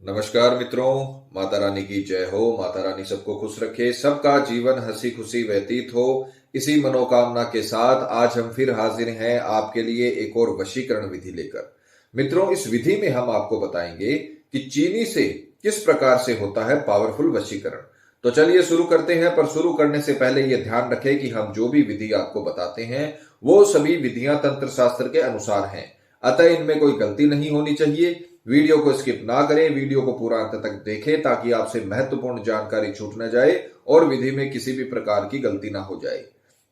नमस्कार मित्रों, माता रानी की जय हो। माता रानी सबको खुश रखे, सबका जीवन हंसी खुशी व्यतीत हो। इसी मनोकामना के साथ आज हम फिर हाजिर हैं आपके लिए एक और वशीकरण विधि लेकर। मित्रों, इस विधि में हम आपको बताएंगे कि चीनी से किस प्रकार से होता है पावरफुल वशीकरण। तो चलिए शुरू करते हैं, पर शुरू करने से पहले यह ध्यान रखें कि हम जो भी विधि आपको बताते हैं वो सभी विधियां तंत्र शास्त्र के अनुसार हैं, अतः इनमें कोई गलती नहीं होनी चाहिए। वीडियो को स्किप ना करें, वीडियो को पूरा अंत तक देखें ताकि आपसे महत्वपूर्ण जानकारी छूट न जाए और विधि में किसी भी प्रकार की गलती ना हो जाए।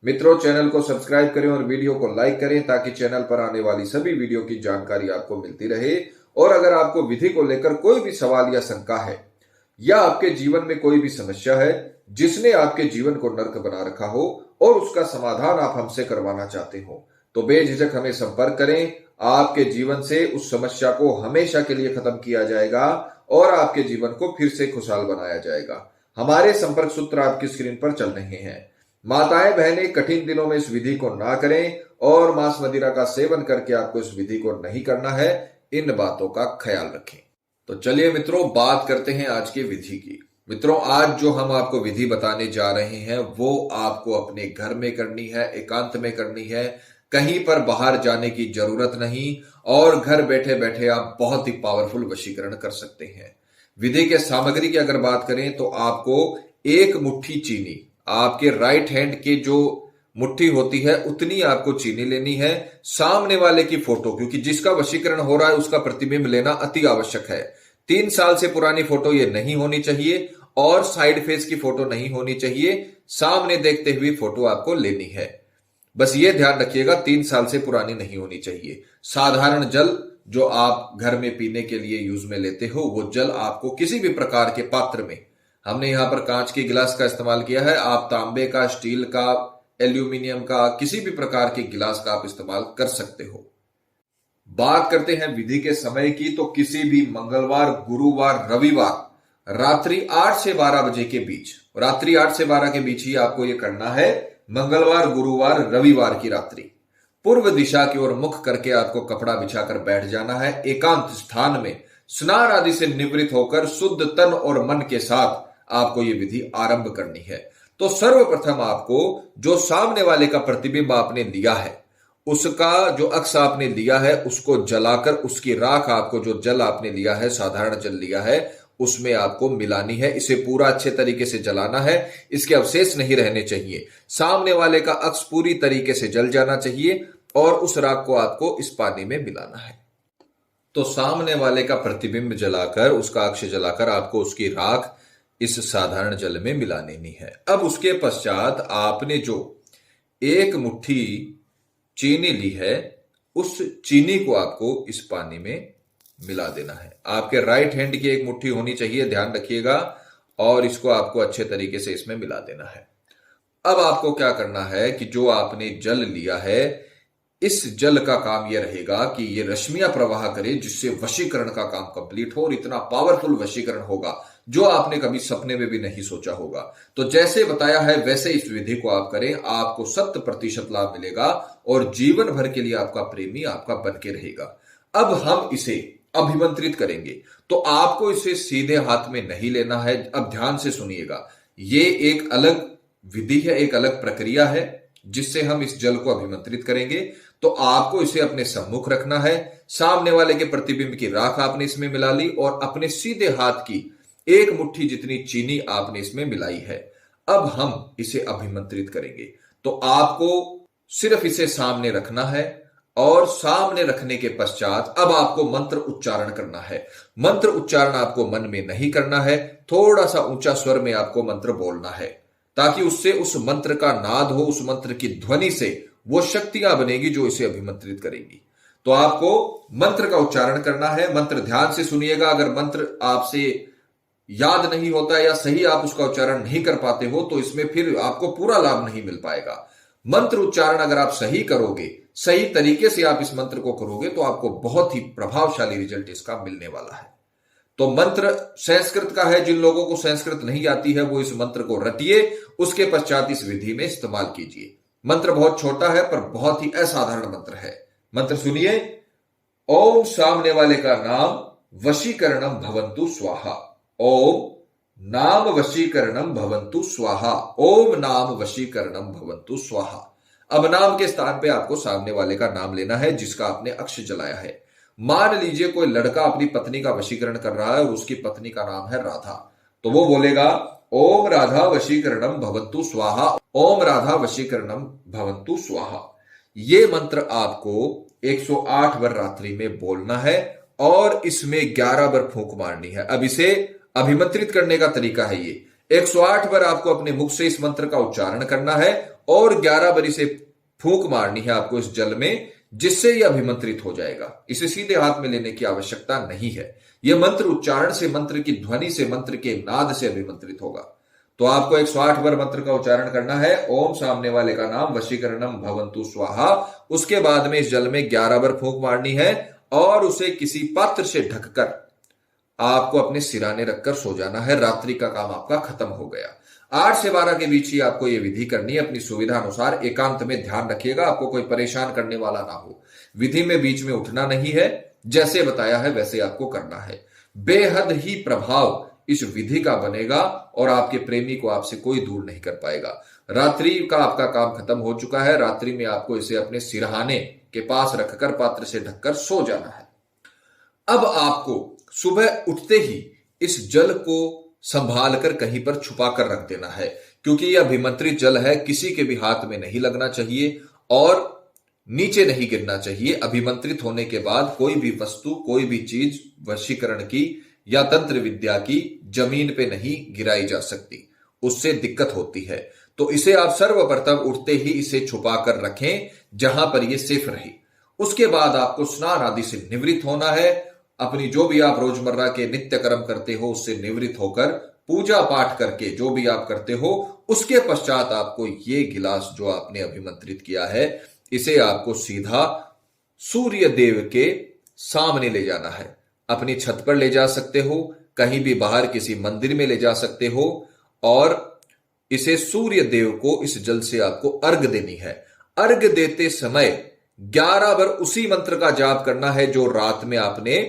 मित्रों, चैनल को सब्सक्राइब करें और वीडियो को लाइक करें ताकि चैनल पर आने वाली सभी वीडियो की जानकारी आपको मिलती रहे। और अगर आपको विधि को लेकर कोई भी सवाल या शंका है या आपके जीवन में कोई भी समस्या है जिसने आपके जीवन को नर्क बना रखा हो और उसका समाधान आप हमसे करवाना चाहते हो, तो बेझिझक हमें संपर्क करें। आपके जीवन से उस समस्या को हमेशा के लिए खत्म किया जाएगा और आपके जीवन को फिर से खुशहाल बनाया जाएगा। हमारे संपर्क सूत्र आपकी स्क्रीन पर चल रहे हैं। माताएं बहनें कठिन दिनों में इस विधि को ना करें और मांस मदिरा का सेवन करके आपको इस विधि को नहीं करना है। इन बातों का ख्याल रखें। तो चलिए मित्रों, बात करते हैं आज की विधि की। मित्रों, आज जो हम आपको विधि बताने जा रहे हैं वो आपको अपने घर में करनी है, एकांत में करनी है। कहीं पर बाहर जाने की जरूरत नहीं और घर बैठे बैठे आप बहुत ही पावरफुल वशीकरण कर सकते हैं। विधि के सामग्री की अगर बात करें तो आपको एक मुट्ठी चीनी, आपके राइट हैंड के जो मुट्ठी होती है उतनी आपको चीनी लेनी है। सामने वाले की फोटो, क्योंकि जिसका वशीकरण हो रहा है उसका प्रतिबिंब लेना अति आवश्यक है। 3 साल से पुरानी फोटो ये नहीं होनी चाहिए और साइड फेस की फोटो नहीं होनी चाहिए। सामने देखते हुए फोटो आपको लेनी है। बस ये ध्यान रखिएगा, 3 साल से पुरानी नहीं होनी चाहिए। साधारण जल जो आप घर में पीने के लिए यूज में लेते हो वो जल आपको किसी भी प्रकार के पात्र में, हमने यहां पर कांच के गिलास का इस्तेमाल किया है, आप तांबे का, स्टील का, एल्यूमिनियम का, किसी भी प्रकार के गिलास का आप इस्तेमाल कर सकते हो। बात करते हैं विधि के समय की, तो किसी भी मंगलवार, गुरुवार, रविवार रात्रि 8 से 12 बजे के बीच, रात्रि 8 से 12 के बीच ही आपको यह करना है। मंगलवार, गुरुवार, रविवार की रात्रि पूर्व दिशा की ओर मुख करके आपको कपड़ा बिछाकर बैठ जाना है। एकांत स्थान में स्नान आदि से निवृत्त होकर शुद्ध तन और मन के साथ आपको यह विधि आरंभ करनी है। तो सर्वप्रथम आपको जो सामने वाले का प्रतिबिंब आपने लिया है, उसका जो अक्ष आपने लिया है उसको जलाकर उसकी राख, आपको जो जल आपने लिया है, साधारण जल लिया है, उसमें आपको मिलानी है। इसे पूरा अच्छे तरीके से जलाना है, इसके अवशेष नहीं रहने चाहिए। सामने वाले का अक्ष पूरी तरीके से जल जाना चाहिए और उस राख को आपको इस पानी में मिलाना है। तो सामने वाले का प्रतिबिंब जलाकर, उसका अक्ष जलाकर आपको उसकी राख इस साधारण जल में मिला लेनी है। अब उसके पश्चात आपने जो एक मुट्ठी चीनी ली है उस चीनी को आपको इस पानी में मिला देना है। आपके राइट हैंड की एक मुट्ठी होनी चाहिए, ध्यान रखिएगा, और इसको आपको अच्छे तरीके से इसमें मिला देना है। अब आपको क्या करना है कि जो आपने जल लिया है, इस जल का काम यह रहेगा कि ये रश्मियां प्रवाह करे जिससे वशीकरण का काम कंप्लीट हो और इतना पावरफुल वशीकरण होगा जो आपने कभी सपने में भी नहीं सोचा होगा। तो जैसे बताया है वैसे इस विधि को आप करें, आपको 100% लाभ मिलेगा और जीवन भर के लिए आपका प्रेमी आपका बन के रहेगा। अब हम इसे अभिमंत्रित करेंगे, तो आपको इसे सीधे हाथ में नहीं लेना है। अब ध्यान से सुनिएगा, ये एक अलग विधि है, एक अलग प्रक्रिया है जिससे हम इस जल को अभिमंत्रित करेंगे। तो आपको इसे अपने सम्मुख रखना है, सामने वाले के प्रतिबिंब की राख आपने इसमें मिला ली और अपने सीधे हाथ की एक मुट्ठी जितनी चीनी आपने इसमें मिलाई है। अब हम इसे अभिमंत्रित करेंगे। तो आपको सिर्फ इसे सामने रखना है और सामने रखने के पश्चात अब आपको मंत्र उच्चारण करना है। मंत्र उच्चारण आपको मन में नहीं करना है, थोड़ा सा ऊंचा स्वर में आपको मंत्र बोलना है ताकि उससे उस मंत्र का नाद हो, उस मंत्र की ध्वनि से वो शक्तियां बनेगी जो इसे अभिमंत्रित करेंगी। तो आपको मंत्र का उच्चारण करना है। मंत्र ध्यान से सुनिएगा। अगर मंत्र आपसे याद नहीं होता है या सही आप उसका उच्चारण नहीं कर पाते हो तो इसमें फिर आपको पूरा लाभ नहीं मिल पाएगा। मंत्र उच्चारण अगर आप सही करोगे, सही तरीके से आप इस मंत्र को करोगे तो आपको बहुत ही प्रभावशाली रिजल्ट इसका मिलने वाला है। तो मंत्र संस्कृत का है, जिन लोगों को संस्कृत नहीं आती है वो इस मंत्र को रटिए, उसके पश्चात इस विधि में इस्तेमाल कीजिए। मंत्र बहुत छोटा है पर बहुत ही असाधारण मंत्र है। मंत्र सुनिए। ओम सामने वाले का नाम वशीकरणम भवन्तु स्वाहा। ओम नाम वशीकरणम भवन्तु स्वाहा। ओम नाम वशीकरणम भवन्तु स्वाहा। अब नाम के स्थान पे आपको सामने वाले का नाम लेना है जिसका आपने अक्ष जलाया है। मान लीजिए कोई लड़का अपनी पत्नी का वशीकरण कर रहा है और उसकी पत्नी का नाम है राधा, तो वो बोलेगा ओम राधा वशीकरणम भवन्तु स्वाहा। ओम राधा वशीकरणम भवन्तु स्वाहा। ये मंत्र आपको 108 बार रात्रि में बोलना है और इसमें 11 बार फूंक मारनी है। अब इसे अभिमंत्रित करने का तरीका है ये। 108 बार आपको अपने मुख से इस मंत्र का उच्चारण करना है और 11 बार इसे फूंक मारनी है आपको इस जल में, जिससे यह अभिमंत्रित हो जाएगा। इसे सीधे हाथ में लेने की आवश्यकता नहीं है। यह मंत्र उच्चारण से, मंत्र की ध्वनि से, मंत्र के नाद से अभिमंत्रित होगा। तो आपको 108 बार मंत्र का उच्चारण करना है। ओम सामने वाले का नाम वशीकरणम भवन्तु स्वाहा। उसके बाद में इस जल में 11 बार फूंक मारनी है और उसे किसी पात्र से ढककर आपको अपने सिराने रखकर सो जाना है। रात्रि का काम आपका खत्म हो गया। 8 से 12 के बीच ही आपको यह विधि करनी है। अपनी सुविधा अनुसार एकांत में ध्यान रखिएगा, आपको कोई परेशान करने वाला ना हो। विधि में बीच में उठना नहीं है, जैसे बताया है वैसे आपको करना है। बेहद ही प्रभाव इस विधि का बनेगा और आपके प्रेमी को आपसे कोई दूर नहीं कर पाएगा। रात्रि का आपका काम खत्म हो चुका है। रात्रि में आपको इसे अपने सिरहाने के पास रखकर पात्र से ढककर सो जाना है। अब आपको सुबह उठते ही इस जल को संभाल कर कहीं पर छुपा कर रख देना है, क्योंकि यह अभिमंत्रित जल है, किसी के भी हाथ में नहीं लगना चाहिए और नीचे नहीं गिरना चाहिए। अभिमंत्रित होने के बाद कोई भी वस्तु, कोई भी चीज वशीकरण की या तंत्र विद्या की जमीन पे नहीं गिराई जा सकती, उससे दिक्कत होती है। तो इसे आप सर्वप्रथम उठते ही इसे छुपा कर रखें जहां पर यह सेफ रहे। उसके बाद आपको स्नान आदि से निवृत्त होना है। अपनी जो भी आप रोजमर्रा के नित्य कर्म करते हो उससे निवृत्त होकर पूजा पाठ करके जो भी आप करते हो, उसके पश्चात आपको ये गिलास जो आपने अभिमंत्रित किया है, इसे आपको सीधा सूर्य देव के सामने ले जाना है। अपनी छत पर ले जा सकते हो, कहीं भी बाहर किसी मंदिर में ले जा सकते हो और इसे सूर्य देव को इस जल से आपको अर्घ देनी है। अर्घ देते समय 11 बार उसी मंत्र का जाप करना है जो रात में आपने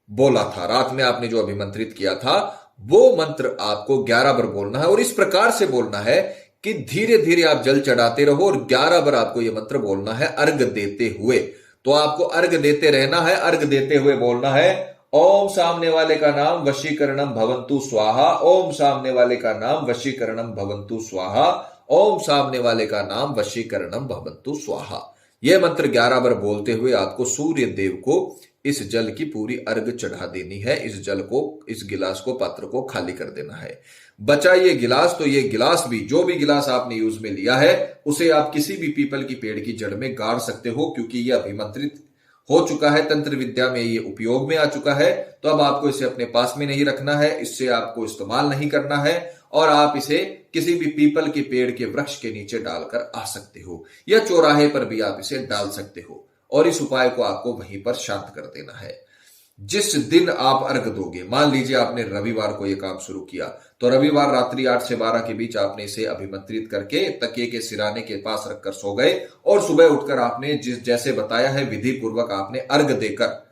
बोला था। रात में आपने जो अभिमंत्रित किया था वो मंत्र आपको 11 बार बोलना है और इस प्रकार से बोलना है कि धीरे धीरे आप जल चढ़ाते रहो और 11 बार आपको यह मंत्र बोलना है अर्घ देते हुए। तो आपको अर्घ देते रहना है। अर्घ देते हुए बोलना है ओम सामने वाले का नाम वशीकरणम भवन्तु स्वाहा। ओम सामने वाले का नाम वशीकरणम भवन्तु स्वाहा। ओम सामने वाले का नाम वशीकरणम भवन्तु स्वाहा। यह मंत्र 11 बार बोलते हुए आपको सूर्य देव को इस जल की पूरी अर्घ चढ़ा देनी है। इस जल को, इस गिलास को, पात्र को खाली कर देना है। बचा ये गिलास, तो ये गिलास भी, जो भी गिलास आपने यूज में लिया है उसे आप किसी भी पीपल की पेड़ की जड़ में गाड़ सकते हो, क्योंकि यह अभिमंत्रित हो चुका है, तंत्र विद्या में ये उपयोग में आ चुका है। तो अब आपको इसे अपने पास में नहीं रखना है, इससे आपको इस्तेमाल नहीं करना है और आप इसे किसी भी पीपल के पेड़ के वृक्ष के नीचे डालकर आ सकते हो या चौराहे पर भी आप इसे डाल सकते हो और इस उपाय को आपको वहीं पर शांत कर देना है। जिस दिन आप अर्घ दोगे, मान लीजिए आपने रविवार को यह काम शुरू किया, तो रविवार रात्रि 8 से 12 के बीच आपने इसे अभिमंत्रित करके तकिए के सिराने के पास रखकर सो गए और सुबह उठकर आपने जैसे बताया है विधि पूर्वक आपने अर्घ देकर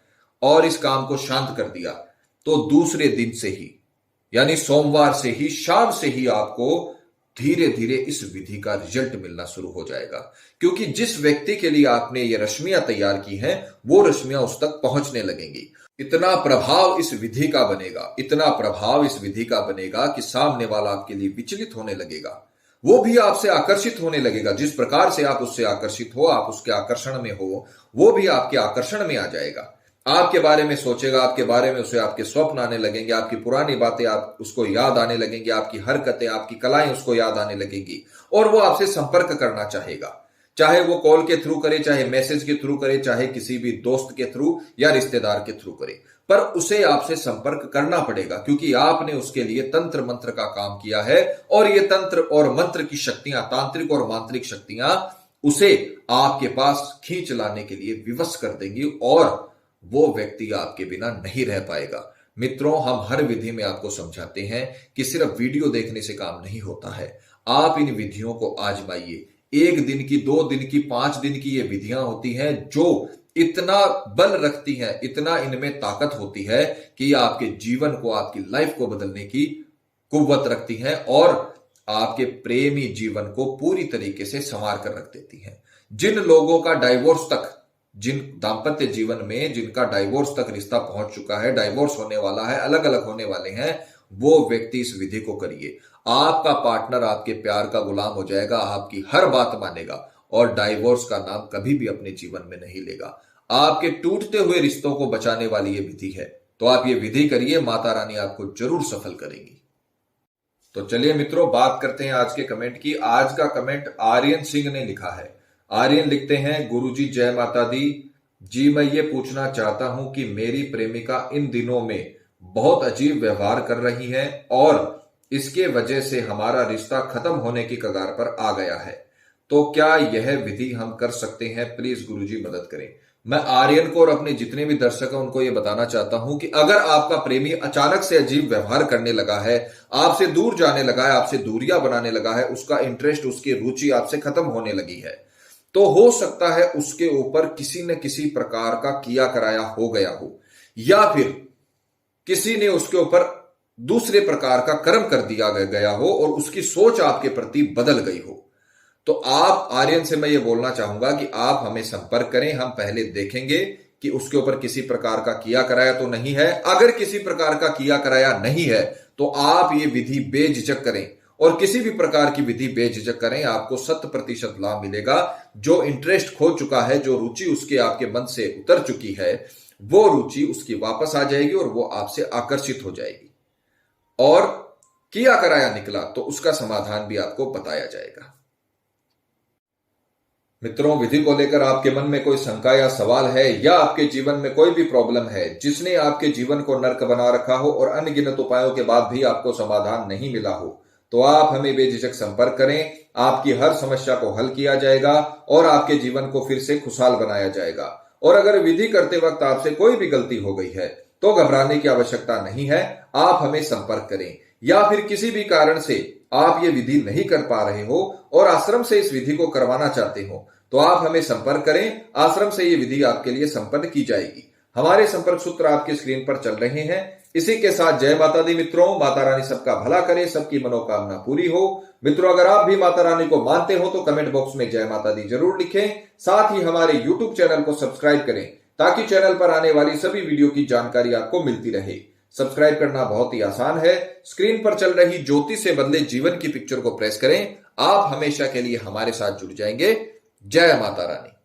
और इस काम को शांत कर दिया, तो दूसरे दिन से ही यानी सोमवार से ही, शाम से ही आपको धीरे धीरे इस विधि का रिजल्ट मिलना शुरू हो जाएगा। क्योंकि जिस व्यक्ति के लिए आपने ये रश्मियां तैयार की हैं वो रश्मियां उस तक पहुंचने लगेंगी। इतना प्रभाव इस विधि का बनेगा, इतना प्रभाव इस विधि का बनेगा कि सामने वाला आपके लिए विचलित होने लगेगा, वो भी आपसे आकर्षित होने लगेगा। जिस प्रकार से आप उससे आकर्षित हो, आप उसके आकर्षण में हो, वो भी आपके आकर्षण में आ जाएगा। आपके बारे में सोचेगा, आपके बारे में उसे आपके स्वप्न आने लगेंगे, आपकी पुरानी बातें आप उसको याद आने लगेंगी, आपकी हरकतें, आपकी कलाएं उसको याद आने लगेंगी और वो आपसे संपर्क करना चाहेगा। चाहे वो कॉल के थ्रू करे, चाहे मैसेज के थ्रू करे, चाहे किसी भी दोस्त के थ्रू या रिश्तेदार के थ्रू करे, पर उसे आपसे संपर्क करना पड़ेगा, क्योंकि आपने उसके लिए तंत्र मंत्र का काम किया है और ये तंत्र और मंत्र की शक्तियां, तांत्रिक और मांत्रिक शक्तियां उसे आपके पास खींच लाने के लिए विवश कर देंगी और वो व्यक्ति आपके बिना नहीं रह पाएगा। मित्रों, हम हर विधि में आपको समझाते हैं कि सिर्फ वीडियो देखने से काम नहीं होता है। आप इन विधियों को आजमाइए। 1 दिन की, 2 दिन की, 5 दिन की ये विधियां होती हैं जो इतना बल रखती हैं, इतना इनमें ताकत होती है कि ये आपके जीवन को, आपकी लाइफ को बदलने की कुव्वत रखती हैं और आपके प्रेमी जीवन को पूरी तरीके से संवार कर रख देती हैं। जिन लोगों का डाइवोर्स तक, जिन दाम्पत्य जीवन में जिनका डाइवोर्स तक रिश्ता पहुंच चुका है, डाइवोर्स होने वाला है, अलग अलग होने वाले हैं, वो व्यक्ति इस विधि को करिए। आपका पार्टनर आपके प्यार का गुलाम हो जाएगा, आपकी हर बात मानेगा और डाइवोर्स का नाम कभी भी अपने जीवन में नहीं लेगा। आपके टूटते हुए रिश्तों को बचाने वाली ये विधि है, तो आप ये विधि करिए, माता रानी आपको जरूर सफल करेंगी। तो चलिए मित्रों, बात करते हैं आज के कमेंट की। आज का कमेंट आर्यन सिंह ने लिखा है। आर्यन लिखते हैं, गुरुजी जय माता दी जी, मैं ये पूछना चाहता हूं कि मेरी प्रेमिका इन दिनों में बहुत अजीब व्यवहार कर रही है और इसके वजह से हमारा रिश्ता खत्म होने की कगार पर आ गया है, तो क्या यह विधि हम कर सकते हैं? प्लीज गुरुजी मदद करें। मैं आर्यन को और अपने जितने भी दर्शक हैं उनको यह बताना चाहता हूं कि अगर आपका प्रेमी अचानक से अजीब व्यवहार करने लगा है, आपसे दूर जाने लगा है, आपसे दूरियां बनाने लगा है, उसका इंटरेस्ट, उसकी रुचि आपसे खत्म होने लगी है, तो हो सकता है उसके ऊपर किसी न किसी प्रकार का किया कराया हो गया हो, या फिर किसी ने उसके ऊपर दूसरे प्रकार का कर्म कर दिया गया हो और उसकी सोच आपके प्रति बदल गई हो। तो आप आर्यन से मैं ये बोलना चाहूंगा कि आप हमें संपर्क करें, हम पहले देखेंगे कि उसके ऊपर किसी प्रकार का किया कराया तो नहीं है। अगर किसी प्रकार का किया कराया नहीं है तो आप ये विधि बेझिझक करें और किसी भी प्रकार की विधि बेझिझक करें, आपको 100% लाभ मिलेगा। जो इंटरेस्ट खो चुका है, जो रुचि उसके आपके मन से उतर चुकी है, वो रुचि उसकी वापस आ जाएगी और वो आपसे आकर्षित हो जाएगी। और किया कराया निकला तो उसका समाधान भी आपको बताया जाएगा। मित्रों, विधि को लेकर आपके मन में कोई शंका या सवाल है, या आपके जीवन में कोई भी प्रॉब्लम है जिसने आपके जीवन को नर्क बना रखा हो और अनगिनत उपायों के बाद भी आपको समाधान नहीं मिला हो, तो आप हमें बेझिझक संपर्क करें। आपकी हर समस्या को हल किया जाएगा और आपके जीवन को फिर से खुशहाल बनाया जाएगा। और अगर विधि करते वक्त आपसे कोई भी गलती हो गई है तो घबराने की आवश्यकता नहीं है, आप हमें संपर्क करें। या फिर किसी भी कारण से आप ये विधि नहीं कर पा रहे हो और आश्रम से इस विधि को करवाना चाहते हो, तो आप हमें संपर्क करें। आश्रम से ये विधि आपके लिए संपन्न की जाएगी। हमारे संपर्क सूत्र आपकी स्क्रीन पर चल रहे हैं। इसी के साथ जय माता दी मित्रों, माता रानी सबका भला करे, सबकी मनोकामना पूरी हो। मित्रों, अगर आप भी माता रानी को मानते हो तो कमेंट बॉक्स में जय माता दी जरूर लिखें। साथ ही हमारे यूट्यूब चैनल को सब्सक्राइब करें ताकि चैनल पर आने वाली सभी वीडियो की जानकारी आपको मिलती रहे। सब्सक्राइब करना बहुत ही आसान है। स्क्रीन पर चल रही ज्योति से बदले जीवन की पिक्चर को प्रेस करें। आप हमेशा के लिए हमारे साथ जुड़ जाएंगे। जय माता रानी।